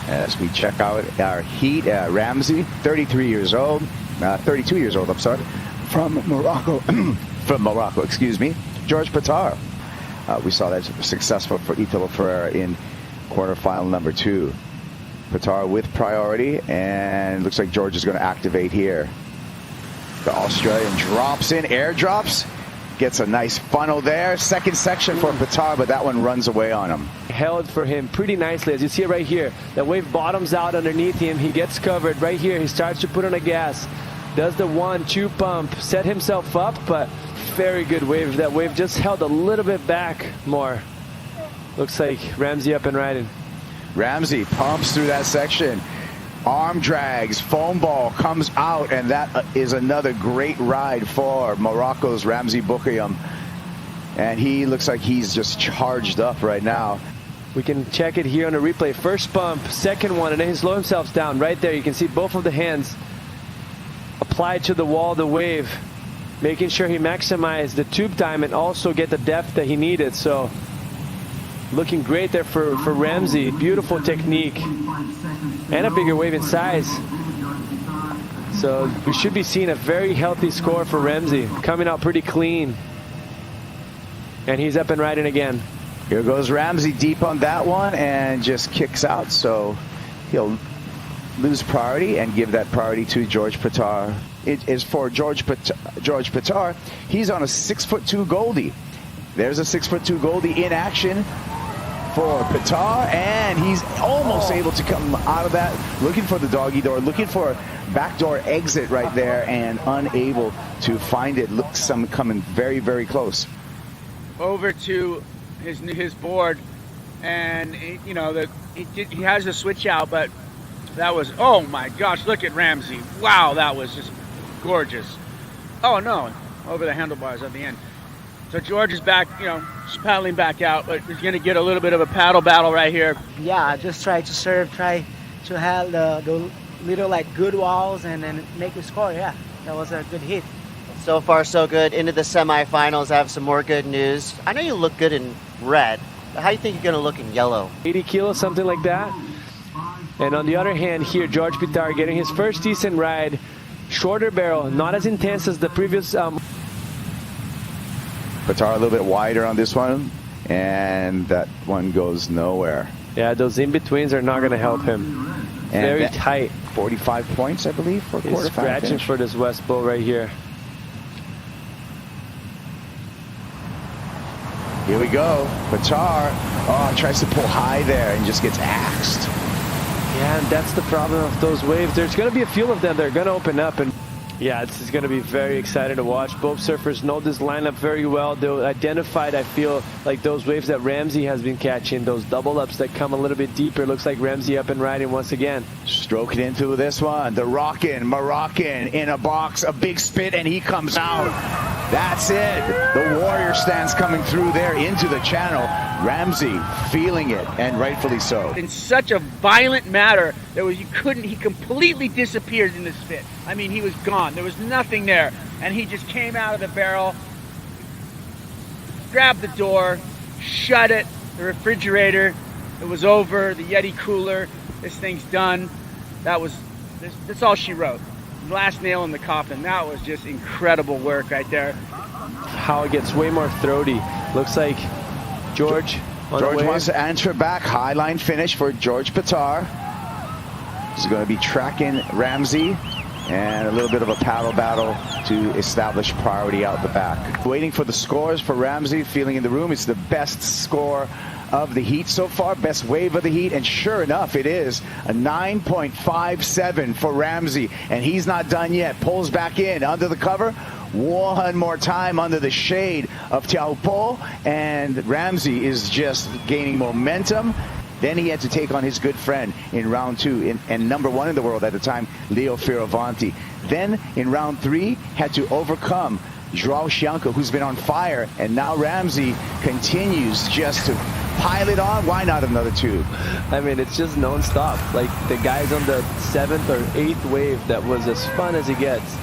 As we check out our heat, Ramzi, 32 years old, I'm sorry, from Morocco, excuse me, G.Pittar. We saw that successful for Italo Ferreira in quarterfinal number 2. Pittar with priority, and looks like George is going to activate here. The Australian drops in, airdrops, gets a nice funnel there. Second section for Pittar, but that one runs away on him. Held for him pretty nicely, as you see it right here. That wave bottoms out underneath him. He gets covered right here. He starts to put on a gas. Does the 1-2 pump, set himself up, but very good wave. That wave just held a little bit back more. Looks like Ramzi up and riding. Ramzi pumps through that section. Arm drags, foam ball comes out, and that is another great ride for Morocco's Ramzi Boukhiam. And he looks like he's just charged up right now. We can check it here on a replay. First pump, second one, and then he slows himself down. Right there, you can see both of the hands applied to the wall of the wave, making sure he maximized the tube time and also get the depth that he needed. So looking great there for Ramzi. Beautiful technique and a bigger wave in size. So we should be seeing a very healthy score for Ramzi, coming out pretty clean. And he's up and riding again. Here goes Ramzi deep on that one and just kicks out. So he'll lose priority and give that priority to G.Pittar. It is for G.Pittar. He's on a 6'2" Goldie. There's a 6'2" Goldie in action for Pittar, and he's almost able to come out of that, looking for the doggy door, looking for a backdoor exit right there, and unable to find it. Looks coming very, very close. Over to his board, and you know he has a switch out, but that was, oh my gosh, look at Ramzi. Wow, that was just gorgeous. Oh no, over the handlebars at the end. So George is back, just paddling back out, but he's going to get a little bit of a paddle battle right here. Yeah, just try to serve, try to have the little good walls and then make a score. Yeah, that was a good hit. So far, so good. Into the semifinals, I have some more good news. I know you look good in red, but how do you think you're going to look in yellow? 80 kilos, something like that. And on the other hand here, G.Pittar getting his first decent ride. Shorter barrel, not as intense as the previous. Pittar a little bit wider on this one, and that one goes nowhere. Yeah, those in-betweens are not going to help him. And very tight. 45 points, I believe, for He's quarterfinal scratching finish. for this West Bull right here. Here we go. Pittar tries to pull high there and just gets axed. Yeah, and that's the problem of those waves. There's going to be a few of them that are going to open up, and yeah, this is going to be very exciting to watch. Both surfers know this lineup very well. They'll identified, I feel, like those waves that Ramzi has been catching, those double ups that come a little bit deeper. Looks like Ramzi up and riding once again. Stroking into this one. The rockin' Moroccan in a box, a big spit, and he comes out. That's it. The warrior stance coming through there into the channel. Ramzi feeling it, and rightfully so. In such a violent manner that he completely disappeared in this spit. I mean, he was gone. There was nothing there. And he just came out of the barrel, grabbed the door, shut it, the refrigerator. It was over, the Yeti cooler. This thing's done. That's all she wrote. Last nail in the coffin. That was just incredible work right there. How it gets way more throaty. Looks like George wants to answer back. Highline finish for G.Pittar. He's going to be tracking Ramzi, and a little bit of a paddle battle to establish priority out the back. Waiting for the scores for Ramzi, feeling in the room. It's the best score of the heat so far, best wave of the heat, and sure enough, it is a 9.57 for Ramzi, and he's not done yet. Pulls back in under the cover. One more time under the shade of Teahupo'o, and Ramzi is just gaining momentum. Then he had to take on his good friend in round 2 and number 1 in the world at the time, Leo Fioravanti. Then in round 3, had to overcome João Chianco, who's been on fire, and now Ramzi continues just to pile it on. Why not another tube? I mean, it's just non-stop. Like the guy's on the 7th or 8th wave that was as fun as it gets.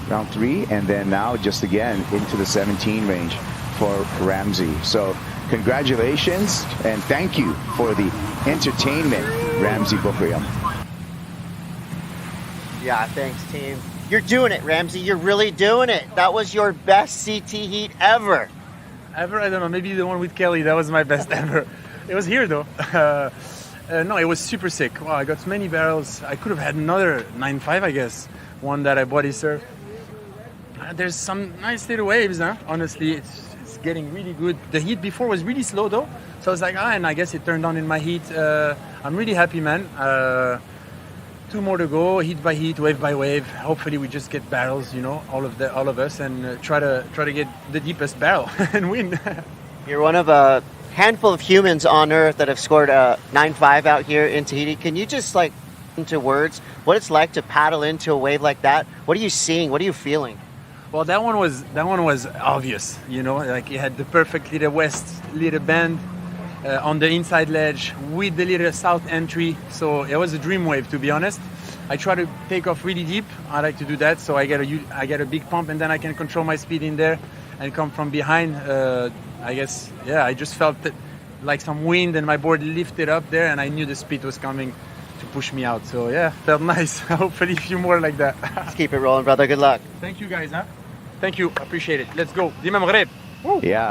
Round 3, and then now just again into the 17 range for Ramzi. So congratulations and thank you for the entertainment. Ramzi Boukhiam. Yeah, thanks, team. You're doing it, Ramzi. You're really doing it. That was your best CT heat ever. Ever? I don't know. Maybe the one with Kelly. That was my best ever. It was here, though. No, it was super sick. Wow, I got so many barrels. I could have had another 9.5, I guess. One that I body surfed. There's some nice little waves, huh? Honestly, it's getting really good. The heat before was really slow, though. So I was like, and I guess it turned on in my heat. I'm really happy, man. 2 more to go, heat by heat, wave by wave. Hopefully we just get barrels, you know, all of us, and try to get the deepest barrel and win. You're one of a handful of humans on Earth that have scored a 9.5 out here in Tahiti. Can you just like into words what it's like to paddle into a wave like that? What are you seeing? What are you feeling? Well, that one was obvious, you know, like it had the perfect little west little bend on the inside ledge with the little south entry. So it was a dream wave, to be honest. I try to take off really deep. I like to do that, so I get a big pump, and then I can control my speed in there and come from behind. I guess, yeah, I just felt like some wind, and my board lifted up there, and I knew the speed was coming to push me out. So yeah, felt nice. Hopefully a few more like that. Let's keep it rolling, brother. Good luck. Thank you, guys. Thank you. Appreciate it. Let's go. Dima Maghreb. Yeah.